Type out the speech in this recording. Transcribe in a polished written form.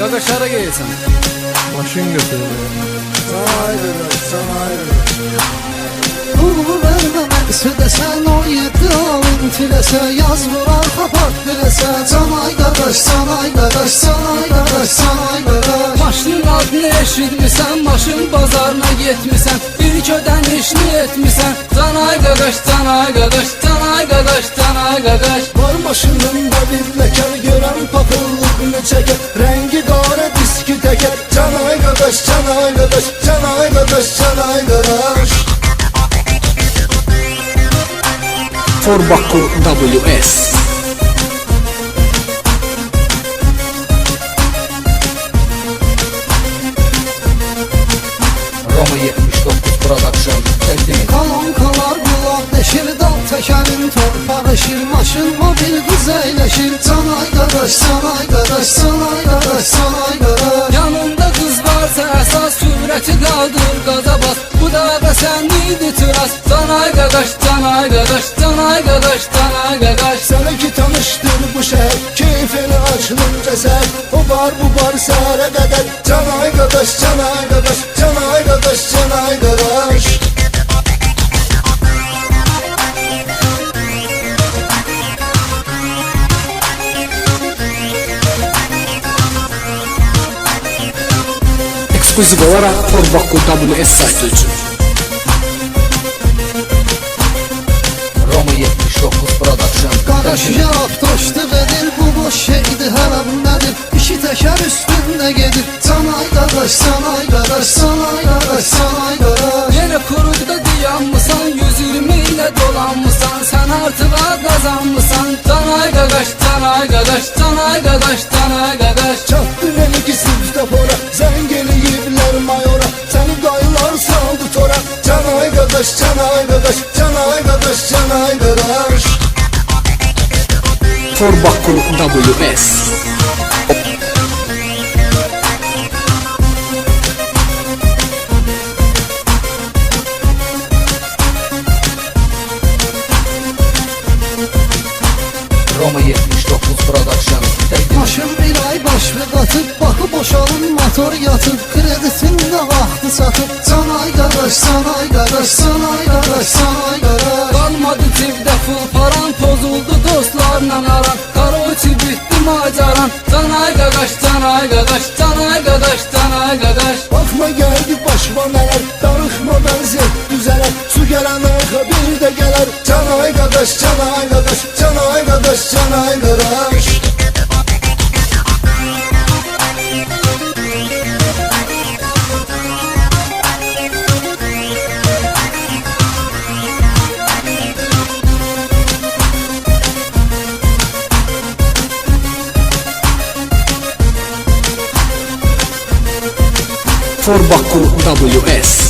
Qaqaş hara gelsən? Maşın götürüyor. Ulu vermem südesen o yedi alın tilese yaz vurar kapat bilese Canay qardaş, canay qardaş, canay qardaş, canay qardaş Maşının adını eşitmisən, maşın bazarına getmisən, ilk ödənişini etmisən. Canay qaqaş, canay qaqaş, canay qaqaş, canay qaqaş. Var maşınında bir ləkər görən papıllığını çəkər Rəngi qara diski təkər Canay qardaş, canay qardaş, canay qardaş, canay qardaş Forbakku WS. Roma 79 Production təqdim edir. Kalankalar bulaq deşir dal təkərin torpağı şir Maşın mobil qız əyləşir Canay qardaş, canay qardaş, canay qardaş, canay qardaş Yanında qız varsa əsas sürəti qaldır qaza bas. Bu da bəsənlidir tıras. Canay qaqaş, canay qaqaş, canay qaqaş, canay qaqaş. Sənə ki tanışdır bu şəhər Keyfini açılınca səhər O bar bu bar səhərə qədər Canay qardaş, canay qardaş, canay qardaş, canay qardaş Ekskluziv olarak Forbakku WS saytı için. Roma 79 Production Qardaş təqdim edir. yarab doşluq edir Bu boş şeydir hərəm nədir İki təkər üstündə gedir Canay qardaş, canay qardaş, canay qardaş, canay qardaş Yenə kuruqda dayanmısan, 120 ilə dolanmısan, sən artığa qazanmısan. Canay qaqaş, canay qaqaş, canay qaqaş, canay qaqaş. Çatdı beni ki sırtapora Zəng eləyiblər mayora Səni dayılar saldı tora Canay qardaş, canay qardaş, canay qardaş, canay qardaş Forbakku WS. Roma 79 Production təqdim edir. Maşın bir ay başlı qatıb Bakı boşalın motor yatıb Kreditində vaxtı satıb Canay qardaş, canay qardaş, canay qardaş, canay qardaş Qalmadı cibdə full paran, pozuldu dostlarla aran. Karoçi bitdi macaran. Canay qaqaş, canay qaqaş, canay qaqaş, canay qaqaş. Baxma gəldi başıma nələr Darıxma vəziyyət düzələr Su gələn arxa bir də gələr Canay qardaş, canay qardaş, canay qardaş, canay qardaş Forbakku WS.